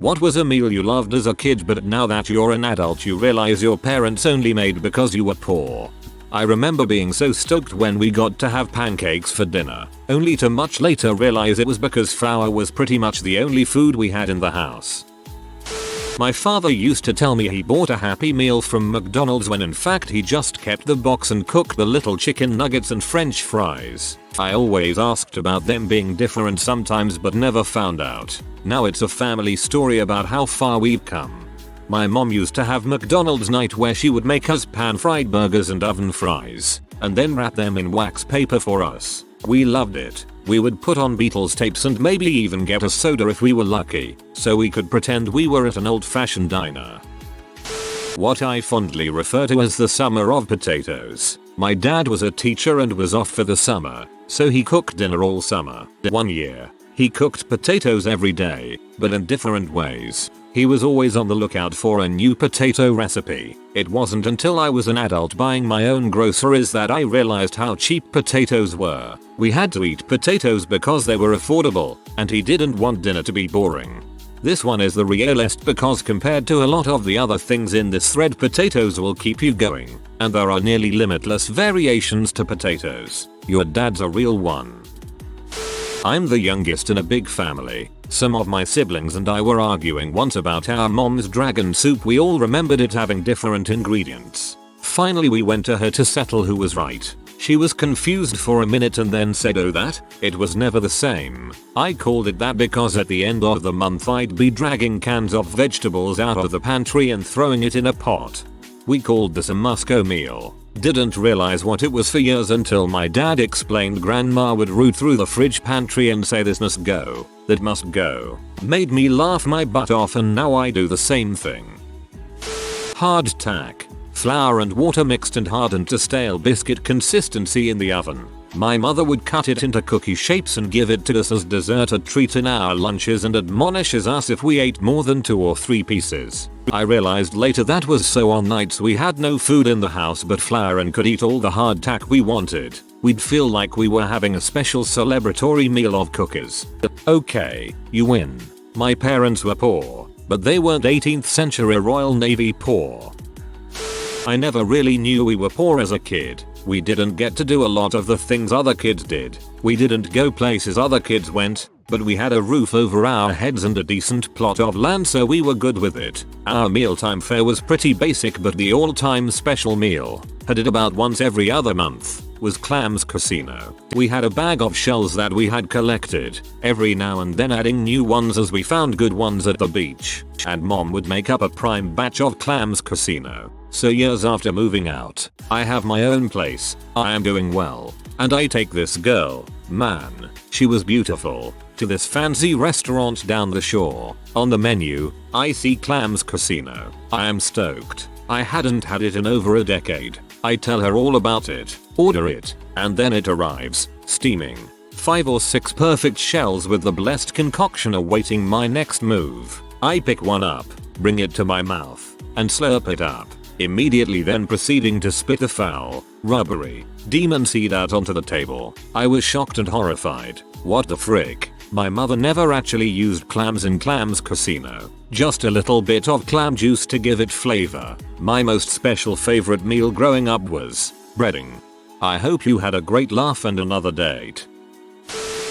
What was a meal you loved as a kid but now that you're an adult you realize your parents only made because you were poor? I remember being so stoked when we got to have pancakes for dinner, only to much later realize it was because flour was pretty much the only food we had in the house. My father used to tell me he bought a Happy Meal from McDonald's when in fact he just kept the box and cooked the little chicken nuggets and french fries. I always asked about them being different sometimes but never found out. Now it's a family story about how far we've come. My mom used to have McDonald's night where she would make us pan-fried burgers and oven fries, and then wrap them in wax paper for us. We loved it. We would put on Beatles tapes and maybe even get a soda if we were lucky, so we could pretend we were at an old-fashioned diner. What I fondly refer to as the summer of potatoes. My dad was a teacher and was off for the summer, so he cooked dinner all summer. One year, he cooked potatoes every day, but in different ways. He was always on the lookout for a new potato recipe. It wasn't until I was an adult buying my own groceries that I realized how cheap potatoes were. We had to eat potatoes because they were affordable, and he didn't want dinner to be boring. This one is the realest because compared to a lot of the other things in this thread, potatoes will keep you going, and there are nearly limitless variations to potatoes. Your dad's a real one. I'm the youngest in a big family. Some of my siblings and I were arguing once about our mom's dragon soup. We all remembered it having different ingredients. Finally we went to her to settle who was right. She was confused for a minute and then said, "Oh, that? It was never the same." I called it that because at the end of the month I'd be dragging cans of vegetables out of the pantry and throwing it in a pot. We called this a Musco meal. Didn't realize what it was for years until my dad explained grandma would root through the fridge pantry and say this must go, that must go. Made me laugh my butt off and now I do the same thing. Hardtack. Flour and water mixed and hardened to stale biscuit consistency in the oven. My mother would cut it into cookie shapes and give it to us as dessert, a treat in our lunches, and admonishes us if we ate more than 2 or 3 pieces. I realized later that was so on nights we had no food in the house but flour and could eat all the hardtack we wanted. We'd feel like we were having a special celebratory meal of cookies. Okay, you win. My parents were poor, but they weren't 18th century Royal Navy poor. I never really knew we were poor as a kid. We didn't get to do a lot of the things other kids did. We didn't go places other kids went, but we had a roof over our heads and a decent plot of land, so we were good with it. Our mealtime fare was pretty basic, but the all-time special meal, had it about once every other month, was clams casino. We had a bag of shells that we had collected, every now and then adding new ones as we found good ones at the beach, and mom would make up a prime batch of clams casino. So years after moving out, I have my own place, I am doing well, and I take this girl, man, she was beautiful, to this fancy restaurant down the shore. On the menu, I see clams casino. I am stoked. I hadn't had it in over a decade. I tell her all about it, order it, and then it arrives, steaming. 5 or 6 perfect shells with the blessed concoction awaiting my next move. I pick one up, bring it to my mouth, and slurp it up. Immediately then proceeding to spit the foul, rubbery, demon seed out onto the table. I was shocked and horrified. What the frick? My mother never actually used clams in clams casino. Just a little bit of clam juice to give it flavor. My most special favorite meal growing up was breading. I hope you had a great laugh and another date.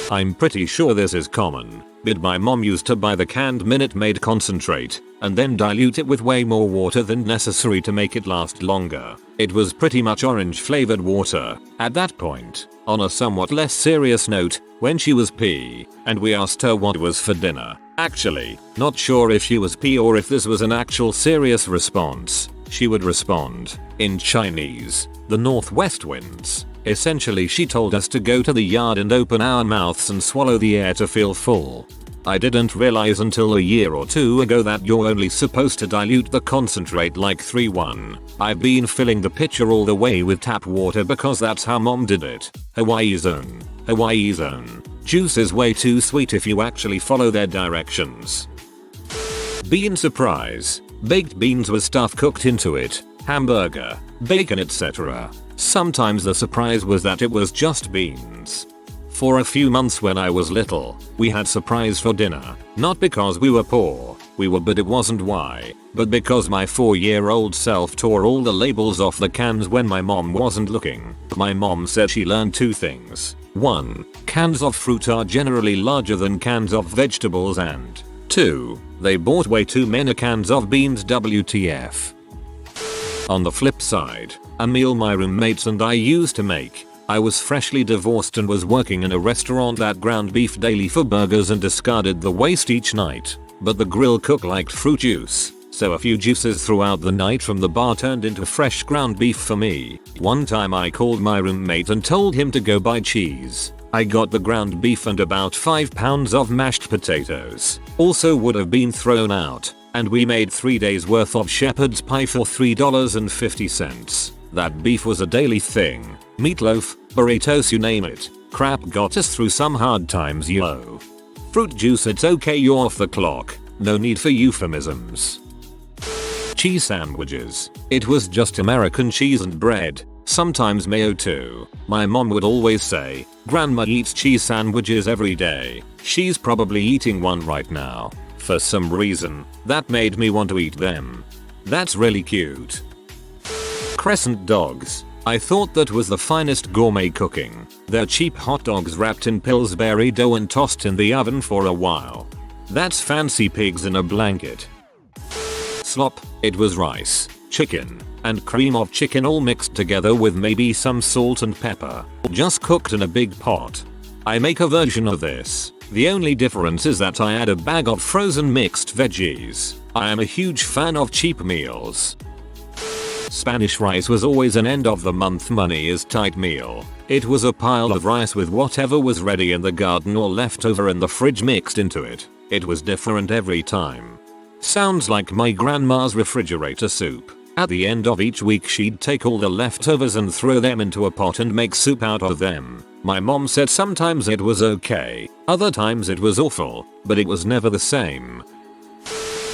I'm pretty sure this is common, but my mom used to buy the canned Minute Maid concentrate and then dilute it with way more water than necessary to make it last longer. It was pretty much orange flavored water. At that point, on a somewhat less serious note, when she was pee, and we asked her what was for dinner. Actually, not sure if she was pee or if this was an actual serious response. She would respond, in Chinese, the northwest winds. Essentially she told us to go to the yard and open our mouths and swallow the air to feel full. I didn't realize until a year or 2 ago that you're only supposed to dilute the concentrate like 3:1. I've been filling the pitcher all the way with tap water because that's how mom did it. Hawaii's own. Hawaii's own. Juice is way too sweet if you actually follow their directions. Bean surprise. Baked beans with stuff cooked into it, hamburger, bacon, etc. Sometimes the surprise was that it was just beans. For a few months when I was little, we had surprise for dinner, not because we were poor, We were, but it wasn't why, but because my 4-year-old self tore all the labels off the cans when my mom wasn't looking. My mom said she learned 2 things. 1. Cans of fruit are generally larger than cans of vegetables, and 2. They bought way too many cans of beans. WTF. On the flip side, a meal my roommates and I used to make. I was freshly divorced and was working in a restaurant that ground beef daily for burgers and discarded the waste each night. But the grill cook liked fruit juice, so a few juices throughout the night from the bar turned into fresh ground beef for me. One time I called my roommate and told him to go buy cheese. I got the ground beef and about 5 pounds of mashed potatoes. Also would have been thrown out, and we made 3 days worth of shepherd's pie for $3.50. That beef was a daily thing. Meatloaf, burritos, you name it. Crap got us through some hard times, yo. Fruit juice, it's okay, you're off the clock. No need for euphemisms. Cheese sandwiches. It was just American cheese and bread. Sometimes mayo too. My mom would always say, "Grandma eats cheese sandwiches every day." She's probably eating one right now. For some reason, that made me want to eat them. That's really cute. Crescent dogs. I thought that was the finest gourmet cooking. They're cheap hot dogs wrapped in Pillsbury dough and tossed in the oven for a while. That's fancy pigs in a blanket. Slop. It was rice, chicken, and cream of chicken all mixed together with maybe some salt and pepper. Just cooked in a big pot. I make a version of this. The only difference is that I add a bag of frozen mixed veggies. I am a huge fan of cheap meals. Spanish rice was always an end of the month money is tight meal. It was a pile of rice with whatever was ready in the garden or left over in the fridge mixed into it. It was different every time. Sounds like my grandma's refrigerator soup. At the end of each week she'd take all the leftovers and throw them into a pot and make soup out of them. My mom said sometimes it was okay, other times it was awful, but it was never the same.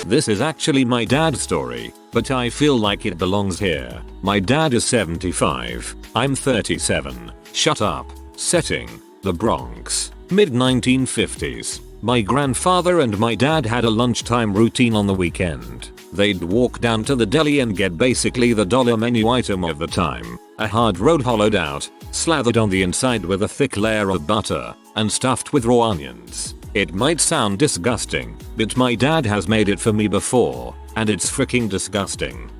This is actually my dad's story, but I feel like it belongs here. My dad is 75. I'm 37. Shut up. Setting: the Bronx. Mid-1950s. My grandfather and my dad had a lunchtime routine on the weekend. They'd walk down to the deli and get basically the dollar menu item of the time. A hard road hollowed out, slathered on the inside with a thick layer of butter, and stuffed with raw onions. It might sound disgusting, but my dad has made it for me before, and it's freaking disgusting.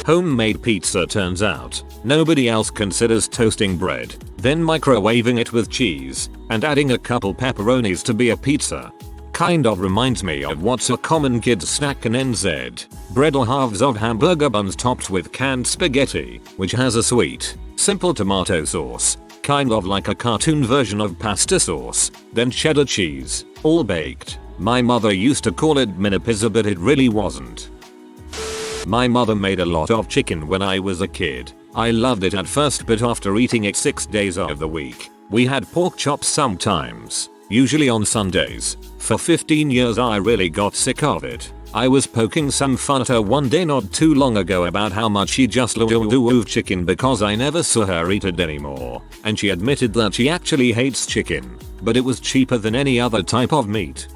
Homemade pizza. Turns out, nobody else considers toasting bread, then microwaving it with cheese, and adding a couple pepperonis to be a pizza. Kind of reminds me of what's a common kid's snack in NZ. Bread or halves of hamburger buns topped with canned spaghetti, which has a sweet, simple tomato sauce. Kind of like a cartoon version of pasta sauce, then cheddar cheese, all baked. My mother used to call it mini pizza, but it really wasn't. My mother made a lot of chicken when I was a kid. I loved it at first, but after eating it 6 days of the week, we had pork chops sometimes, usually on Sundays. For 15 years I really got sick of it. I was poking some fun at her one day not too long ago about how much she just loved chicken because I never saw her eat it anymore, and she admitted that she actually hates chicken, but it was cheaper than any other type of meat.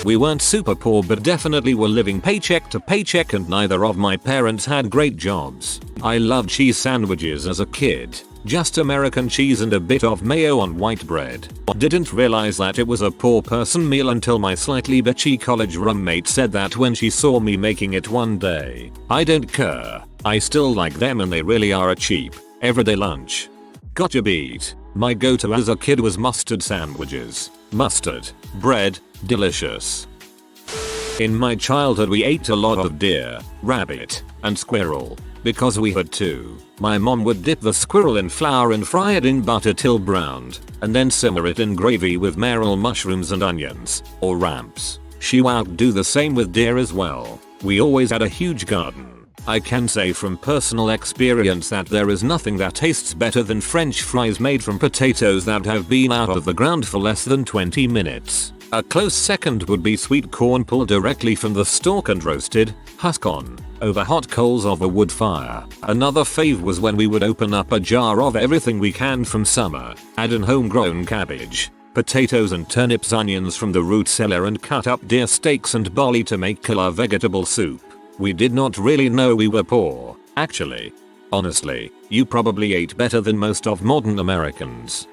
We weren't super poor, but definitely were living paycheck to paycheck, and neither of my parents had great jobs. I loved cheese sandwiches as a kid. Just American cheese and a bit of mayo on white bread. Didn't realize that it was a poor person meal until my slightly bitchy college roommate said that when she saw me making it one day. I don't care. I still like them and they really are a cheap, everyday lunch. Gotcha beat. My go-to as a kid was mustard sandwiches. Mustard, bread, delicious. In my childhood we ate a lot of deer, rabbit, and squirrel. Because we had to. My mom would dip the squirrel in flour and fry it in butter till browned, and then simmer it in gravy with marrow mushrooms and onions, or ramps. She would do the same with deer as well. We always had a huge garden. I can say from personal experience that there is nothing that tastes better than French fries made from potatoes that have been out of the ground for less than 20 minutes. A close second would be sweet corn pulled directly from the stalk and roasted, husk on, over hot coals of a wood fire. Another fave was when we would open up a jar of everything we canned from summer, add in homegrown cabbage, potatoes and turnips, onions from the root cellar, and cut up deer steaks and barley to make killer vegetable soup. We did not really know we were poor, actually. Honestly, you probably ate better than most of modern Americans.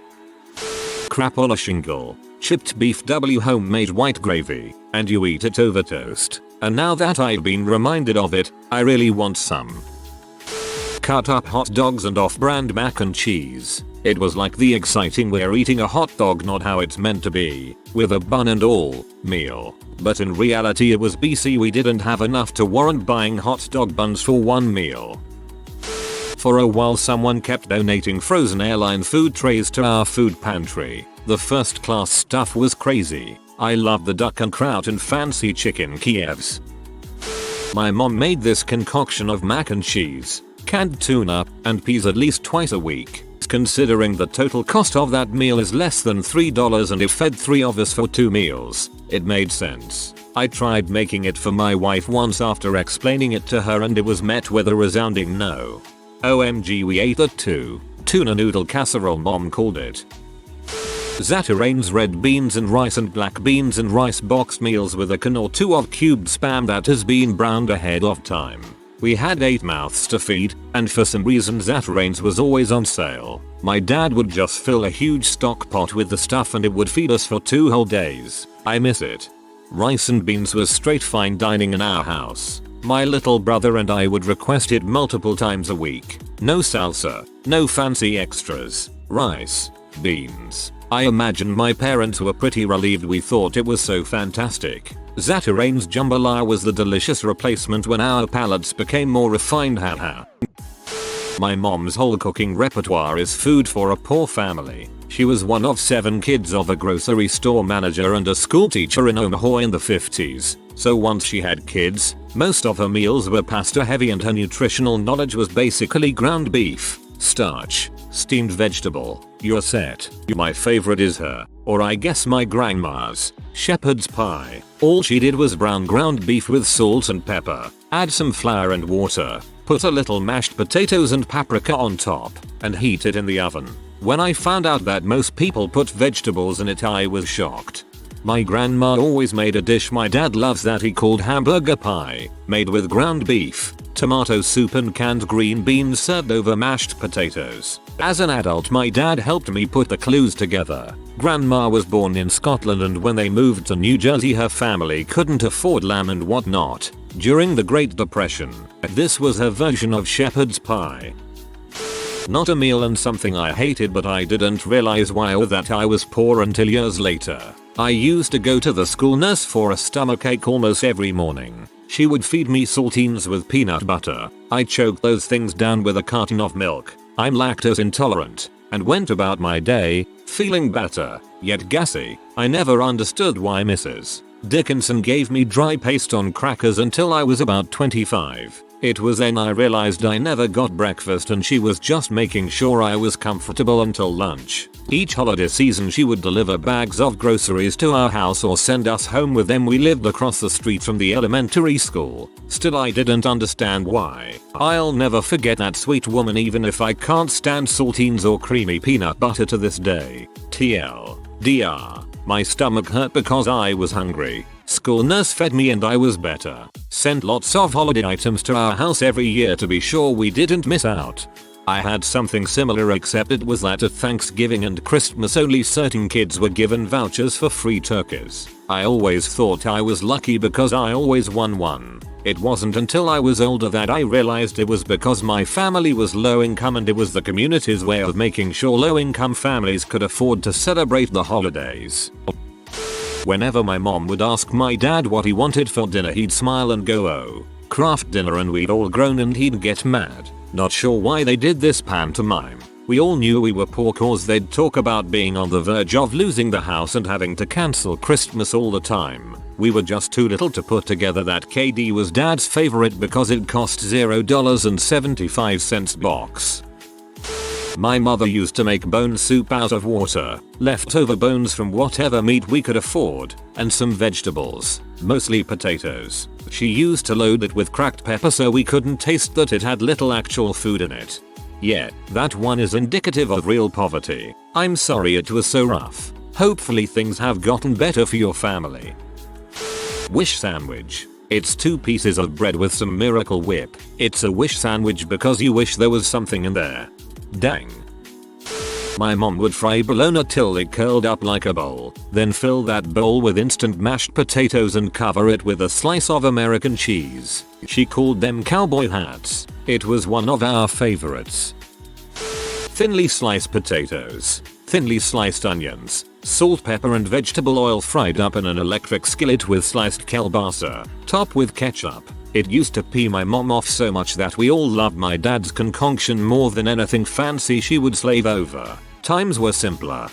Crapola shingle, chipped beef homemade white gravy, and you eat it over toast. And now that I've been reminded of it, I really want some. Cut up hot dogs and off-brand mac and cheese. It was like the exciting "we're eating a hot dog, not how it's meant to be, with a bun and all" meal. But in reality it was BC, we didn't have enough to warrant buying hot dog buns for one meal. For a while someone kept donating frozen airline food trays to our food pantry. The first class stuff was crazy. I loved the duck and kraut and fancy chicken Kievs. My mom made this concoction of mac and cheese, canned tuna, and peas at least twice a week. Considering the total cost of that meal is less than $3 and it fed 3 of us for 2 meals, it made sense. I tried making it for my wife once after explaining it to her, and it was met with a resounding no. OMG, we ate that too. Tuna noodle casserole, mom called it. Zatarain's red beans and rice and black beans and rice boxed meals with a can or two of cubed spam that has been browned ahead of time. We had 8 mouths to feed, and for some reason Zatarain's was always on sale. My dad would just fill a huge stock pot with the stuff and it would feed us for 2 whole days. I miss it. Rice and beans was straight fine dining in our house. My little brother and I would request it multiple times a week. No salsa, no fancy extras. Rice, beans. I imagine my parents were pretty relieved we thought it was so fantastic. Zatarain's jambalaya was the delicious replacement when our palates became more refined, haha. My mom's whole cooking repertoire is food for a poor family. She was one of 7 kids of a grocery store manager and a school teacher in Omaha in the 50s. So once she had kids, most of her meals were pasta heavy and her nutritional knowledge was basically ground beef, starch, steamed vegetable. You're set. My favorite is her, or I guess my grandma's, shepherd's pie. All she did was brown ground beef with salt and pepper, add some flour and water, put a little mashed potatoes and paprika on top, and heat it in the oven. When I found out that most people put vegetables in it, I was shocked. My grandma always made a dish my dad loves that he called hamburger pie, made with ground beef, tomato soup and canned green beans served over mashed potatoes. As an adult, my dad helped me put the clues together. Grandma was born in Scotland, and when they moved to New Jersey her family couldn't afford lamb and whatnot. During the Great Depression, this was her version of shepherd's pie. Not a meal and something I hated, but I didn't realize why or that I was poor until years later. I used to go to the school nurse for a stomachache almost every morning. She would feed me saltines with peanut butter. I choked those things down with a carton of milk. I'm lactose intolerant, and went about my day, feeling better, yet gassy. I never understood why Mrs. Dickinson gave me dry paste on crackers until I was about 25. It was then I realized I never got breakfast and she was just making sure I was comfortable until lunch. Each holiday season she would deliver bags of groceries to our house or send us home with them. We lived across the street from the elementary school. Still, I didn't understand why. I'll never forget that sweet woman, even if I can't stand saltines or creamy peanut butter to this day. TLDR. My stomach hurt because I was hungry. School nurse fed me and I was better. Sent lots of holiday items to our house every year to be sure we didn't miss out. I had something similar, except it was that at Thanksgiving and Christmas only certain kids were given vouchers for free turkeys. I always thought I was lucky because I always won one. It wasn't until I was older that I realized it was because my family was low income and it was the community's way of making sure low income families could afford to celebrate the holidays. Whenever my mom would ask my dad what he wanted for dinner, he'd smile and go, "Oh, Kraft dinner," and we'd all groan and he'd get mad. Not sure why they did this pantomime. We all knew we were poor cause they'd talk about being on the verge of losing the house and having to cancel Christmas all the time. We were just too little to put together that KD was dad's favorite because it cost $0.75 box. My mother used to make bone soup out of water, leftover bones from whatever meat we could afford, and some vegetables, mostly potatoes. She used to load it with cracked pepper so we couldn't taste that it had little actual food in it. Yeah, that one is indicative of real poverty. I'm sorry it was so rough. Hopefully things have gotten better for your family. Wish sandwich. It's 2 pieces of bread with some Miracle Whip. It's a wish sandwich because you wish there was something in there. Dang. My mom would fry bologna till it curled up like a bowl, then fill that bowl with instant mashed potatoes and cover it with a slice of American cheese. She called them Cowboy Hats. It was one of our favorites. Thinly sliced potatoes, thinly sliced onions, salt, pepper and vegetable oil fried up in an electric skillet with sliced Kalbasa, top with ketchup. It used to pee my mom off so much that we all loved my dad's concoction more than anything fancy she would slave over. Times were simpler.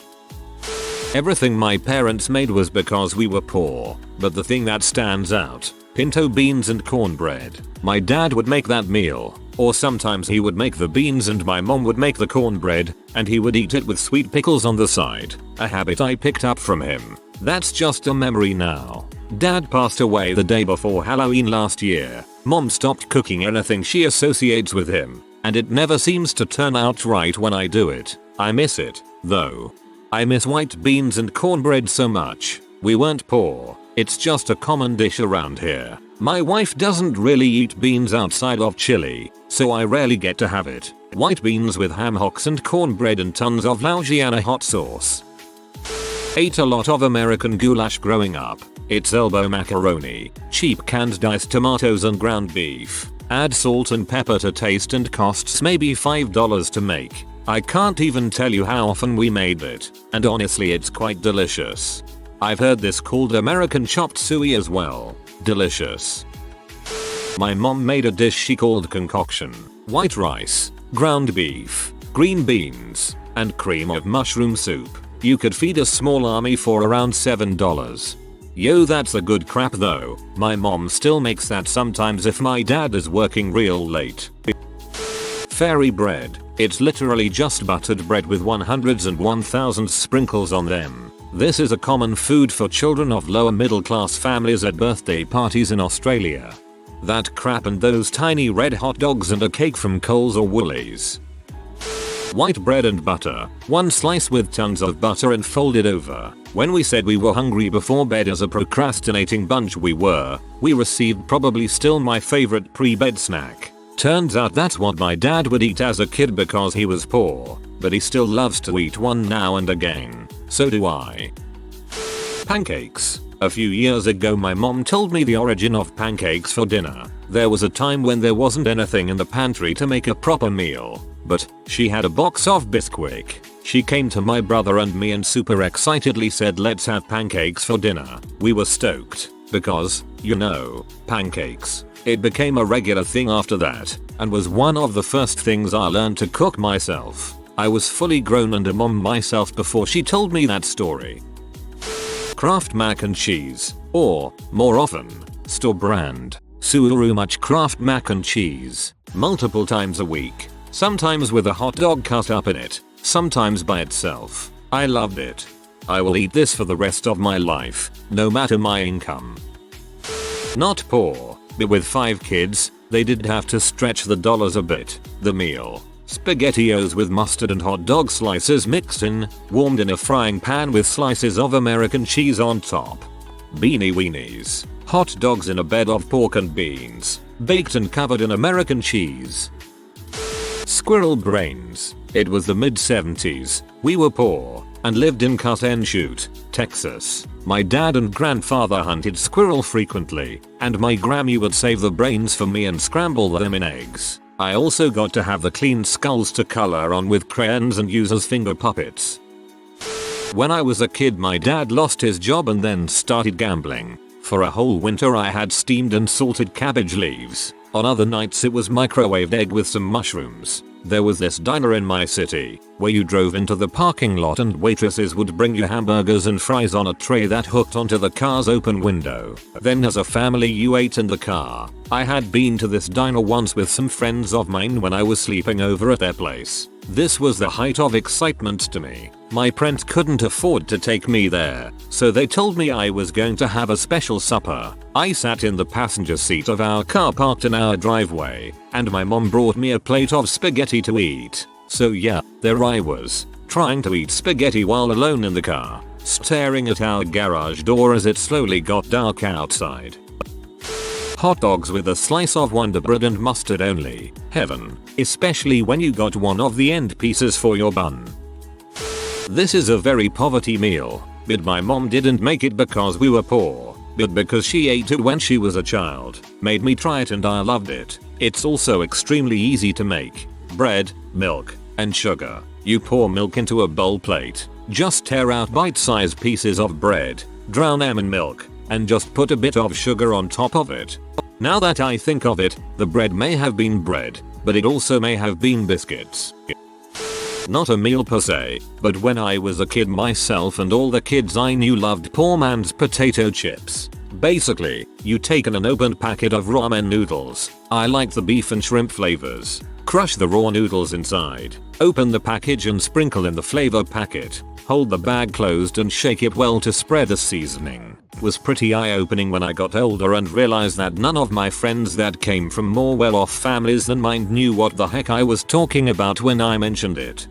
Everything my parents made was because we were poor, but the thing that stands out, pinto beans and cornbread. My dad would make that meal, or sometimes he would make the beans and my mom would make the cornbread, and he would eat it with sweet pickles on the side, a habit I picked up from him. That's just a memory now. Dad passed away the day before Halloween last year. Mom stopped cooking anything she associates with him, and it never seems to turn out right when I do it. I miss it, though. I miss white beans and cornbread so much. We weren't poor. It's just a common dish around here. My wife doesn't really eat beans outside of chili, so I rarely get to have it. White beans with ham hocks and cornbread and tons of Louisiana hot sauce. Ate a lot of American goulash growing up. It's elbow macaroni, cheap canned diced tomatoes and ground beef. Add salt and pepper to taste and costs maybe $5 to make. I can't even tell you how often we made it, and honestly it's quite delicious. I've heard this called American chopped suey as well. Delicious. My mom made a dish she called concoction. White rice, ground beef, green beans, and cream of mushroom soup. You could feed a small army for around $7. Yo, that's a good crap though. My mom still makes that sometimes if my dad is working real late. Fairy bread. It's literally just buttered bread with 100s and 1000s sprinkles on them. This is a common food for children of lower middle class families at birthday parties in Australia. That crap and those tiny red hot dogs and a cake from Coles or Woolies. White bread and butter, one slice with tons of butter and folded over. When we said we were hungry before bed as a procrastinating bunch we received probably still my favorite pre-bed snack. Turns out that's what my dad would eat as a kid because he was poor, but he still loves to eat one now and again. So do I. Pancakes. A few years ago my mom told me the origin of pancakes for dinner. There was a time when there wasn't anything in the pantry to make a proper meal, but she had a box of Bisquick. She came to my brother and me and super excitedly said let's have pancakes for dinner. We were stoked, because, you know, pancakes. It became a regular thing after that, and was one of the first things I learned to cook myself. I was fully grown and a mom myself before she told me that story. Kraft Mac and Cheese, or, more often, store brand. So much Kraft Mac and Cheese, multiple times a week, sometimes with a hot dog cut up in it, sometimes by itself. I loved it. I will eat this for the rest of my life, no matter my income. Not poor, but with 5 kids, they did have to stretch the dollars a bit. The meal. Spaghettios with mustard and hot dog slices mixed in, warmed in a frying pan with slices of American cheese on top. Beanie weenies. Hot dogs in a bed of pork and beans, baked and covered in American cheese. Squirrel brains. It was the mid-70s. We were poor and lived in Cut-and-Shoot, Texas. My dad and grandfather hunted squirrel frequently, and my Grammy would save the brains for me and scramble them in eggs. I also got to have the clean skulls to color on with crayons and use as finger puppets. When I was a kid my dad lost his job and then started gambling. For a whole winter I had steamed and salted cabbage leaves. On other nights it was microwaved egg with some mushrooms. There was this diner in my city, where you drove into the parking lot and waitresses would bring you hamburgers and fries on a tray that hooked onto the car's open window. Then as a family you ate in the car. I had been to this diner once with some friends of mine when I was sleeping over at their place. This was the height of excitement to me. My parents couldn't afford to take me there, so they told me I was going to have a special supper. I sat in the passenger seat of our car parked in our driveway, and my mom brought me a plate of spaghetti to eat. So yeah, there I was, trying to eat spaghetti while alone in the car. staring at our garage door as it slowly got dark outside. Hot dogs with a slice of Wonder Bread and mustard only. Heaven, especially when you got one of the end pieces for your bun. This is a very poverty meal, but my mom didn't make it because we were poor, but because she ate it when she was a child, made me try it and I loved it. It's also extremely easy to make. Bread, milk, and sugar. You pour milk into a bowl plate, just tear out bite-sized pieces of bread, drown them in milk, and just put a bit of sugar on top of it. Now that I think of it, the bread may have been bread, but it also may have been biscuits. Not a meal per se, but when I was a kid myself and all the kids I knew loved poor man's potato chips. Basically, you take an unopened packet of ramen noodles. I like the beef and shrimp flavors. Crush the raw noodles inside. Open the package and sprinkle in the flavor packet. Hold the bag closed and shake it well to spread the seasoning. Was pretty eye-opening when I got older and realized that none of my friends that came from more well-off families than mine knew what the heck I was talking about when I mentioned it.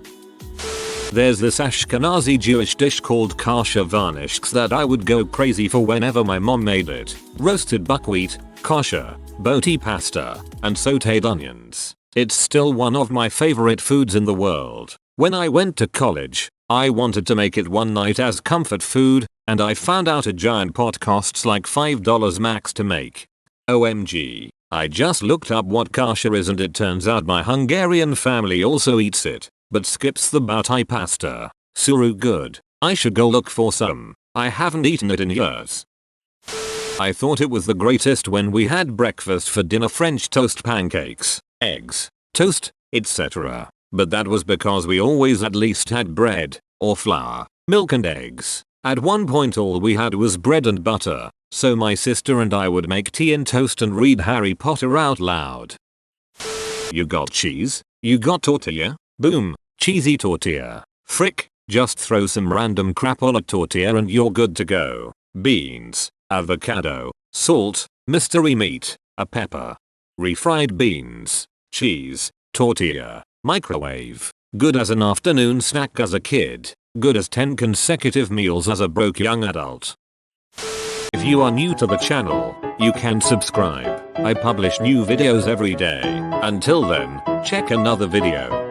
There's this Ashkenazi Jewish dish called kasher varnishks that I would go crazy for whenever my mom made it. Roasted buckwheat, kosher, boti pasta, and sauteed onions. It's still one of my favorite foods in the world. When I went to college, I wanted to make it one night as comfort food, and I found out a giant pot costs like $5 max to make. OMG. I just looked up what kasher is and it turns out my Hungarian family also eats it, but skips the boti pasta. Suru good. I should go look for some. I haven't eaten it in years. I thought it was the greatest when we had breakfast for dinner: French toast, pancakes, eggs, toast, etc. But that was because we always at least had bread, or flour, milk and eggs. At one point all we had was bread and butter, so my sister and I would make tea and toast and read Harry Potter out loud. You got cheese? You got tortilla? Boom, cheesy tortilla. Frick, just throw some random crap on a tortilla and you're good to go. Beans, avocado, salt, mystery meat, a pepper. Refried beans, cheese, tortilla, microwave. Good as an afternoon snack as a kid. Good as 10 consecutive meals as a broke young adult. If you are new to the channel, you can subscribe. I publish new videos every day. Until then, check another video.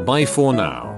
Bye for now.